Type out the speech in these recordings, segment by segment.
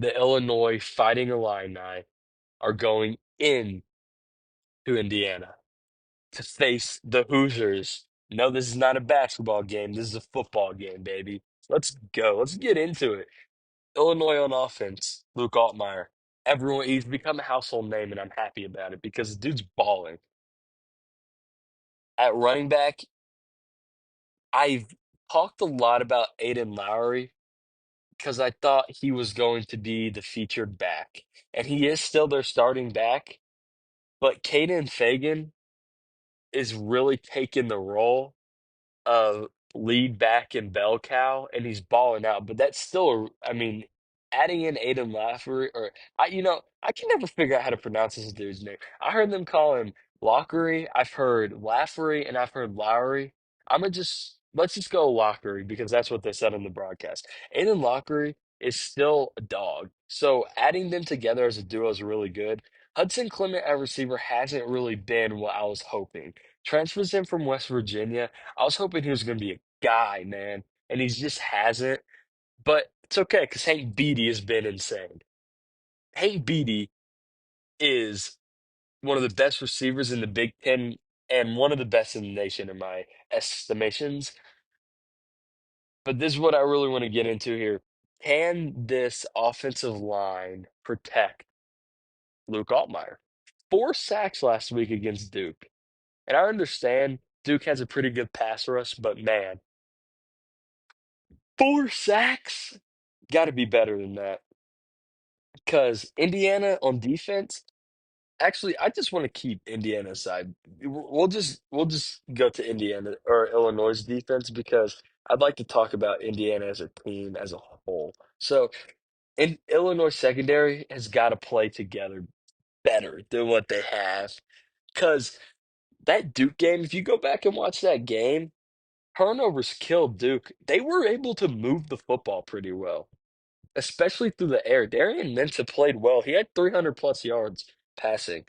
the Illinois Fighting Illini are going in to Indiana to face the Hoosiers. No, this is not a basketball game. This is a football game, baby. Let's go. Let's get into it. Illinois on offense, Luke Altmaier. Everyone, he's become a household name, and I'm happy about it because the dude's balling. At running back, I've talked a lot about Aiden Lowry because I thought he was going to be the featured back, and he is still their starting back. But Caden Fagan is really taking the role of lead back in bell cow, and he's balling out. But that's still, I mean, adding in Aiden Lafferty, or I can never figure out how to pronounce this dude's name. I heard them call him Lockery. I've heard Lafferty, and I've heard Lowry. I'm gonna just let's just go Lockery because that's what they said on the broadcast. Aiden Lockery is still a dog, so adding them together as a duo is really good. Hudson Clement at receiver hasn't really been what I was hoping. Transfers in from West Virginia. I was hoping he was going to be a guy, man, and he just hasn't. But it's okay because Hank Beatty has been insane. Hank Beatty is one of the best receivers in the Big Ten and one of the best in the nation, in my estimations. But this is what I really want to get into here. Can this offensive line protect Luke Altmaier? 4 sacks last week against Duke. And I understand Duke has a pretty good pass rush, but man, 4 sacks? Got to be better than that. Because Indiana on defense, actually, I just want to keep Indiana aside. We'll just go to Indiana or Illinois' defense because I'd like to talk about Indiana as a team as a whole. So, in Illinois secondary has got to play together better than what they have. Because that Duke game, if you go back and watch that game, turnovers killed Duke. They were able to move the football pretty well, especially through the air. Darian Minta played well. He had 300 plus yards passing.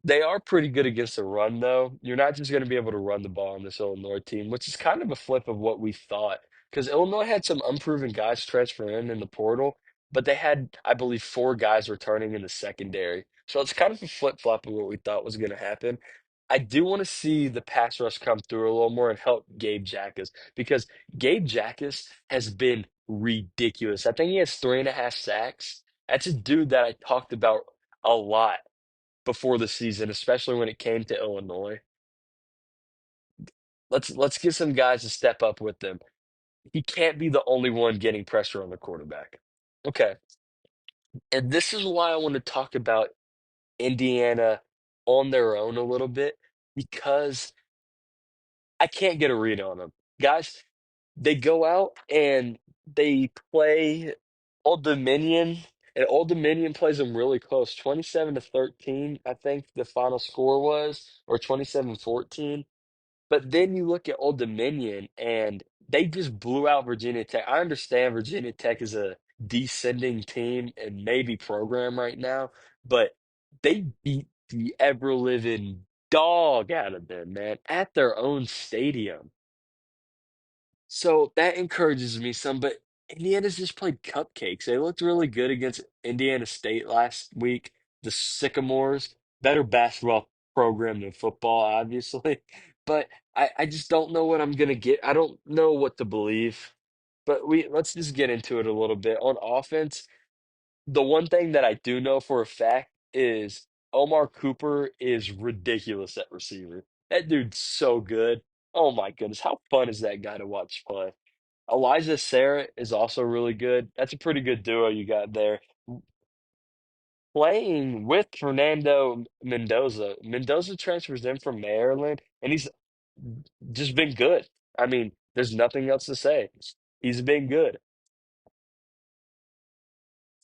They are pretty good against the run, though. You're not just going to be able to run the ball on this Illinois team, which is kind of a flip of what we thought. Because Illinois had some unproven guys transfer in the portal, but they had, I believe, 4 guys returning in the secondary. So it's kind of a flip flop of what we thought was going to happen. I do want to see the pass rush come through a little more and help Gabe Jackas because Gabe Jackas has been ridiculous. I think he has 3.5 sacks. That's a dude that I talked about a lot before the season, especially when it came to Illinois. Let's get some guys to step up with them. He can't be the only one getting pressure on the quarterback. Okay. And this is why I want to talk about Indiana on their own a little bit because I can't get a read on them. Guys, they go out and they play Old Dominion, and Old Dominion plays them really close, 27-13, I think the final score was, or 27-14. But then you look at Old Dominion and they just blew out Virginia Tech. I understand Virginia Tech is a descending team and maybe program right now, but they beat the ever living dog out of them, man, at their own stadium. So that encourages me some, but Indiana's just played cupcakes. They looked really good against Indiana State last week. The Sycamores, better basketball program than football, obviously. But I just don't know what I'm gonna get. I don't know what to believe. But let's just get into it a little bit. On offense, the one thing that I do know for a fact is Omar Cooper is ridiculous at receiver. That dude's so good. Oh my goodness, how fun is that guy to watch play? Elijah Sarah is also really good. That's a pretty good duo you got there. Playing with Fernando Mendoza. Mendoza transfers in from Maryland, and he's just been good. I mean, there's nothing else to say. He's been good.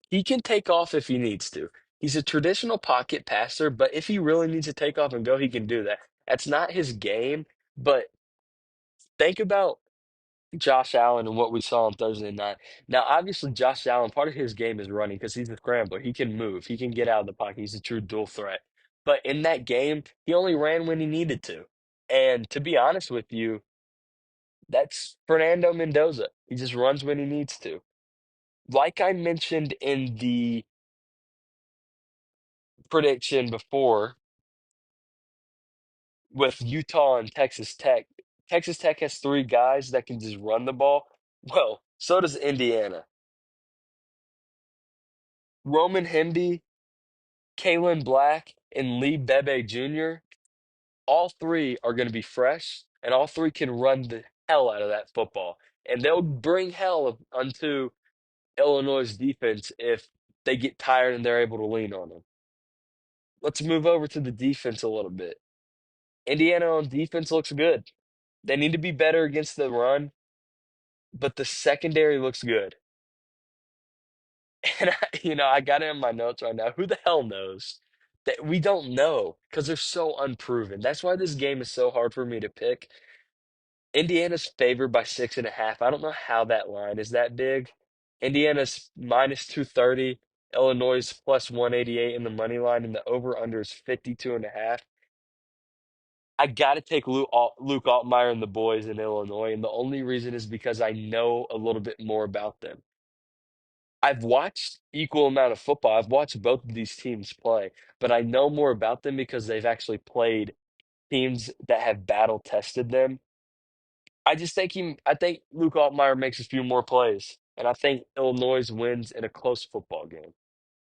He can take off if he needs to. He's a traditional pocket passer, but if he really needs to take off and go, he can do that. That's not his game, but think about Josh Allen and what we saw on Thursday night. Now, obviously, Josh Allen, part of his game is running because he's a scrambler. He can move, he can get out of the pocket. He's a true dual threat. But in that game, he only ran when he needed to. And to be honest with you, that's Fernando Mendoza. He just runs when he needs to. Like I mentioned in the prediction before with Utah and Texas Tech, Texas Tech has three guys that can just run the ball. Well, so does Indiana. Roman Hemby, Kalen Black, and Lee Bebe Jr., all three are going to be fresh, and all three can run the hell out of that football. And they'll bring hell unto Illinois' defense if they get tired and they're able to lean on them. Let's move over to the defense a little bit. Indiana on defense looks good. They need to be better against the run, but the secondary looks good. And I got it in my notes right now. Who the hell knows? That we don't know because they're so unproven. That's why this game is so hard for me to pick. Indiana's favored by 6.5. I don't know how that line is that big. Indiana's minus 230. Illinois is plus 188 in the money line, and the over-under is 52.5. I got to take Luke Altmaier and the boys in Illinois, and the only reason is because I know a little bit more about them. I've watched equal amount of football. I've watched both of these teams play, but I know more about them because they've actually played teams that have battle tested them. I think Luke Altmaier makes a few more plays, and I think Illinois wins in a close football game.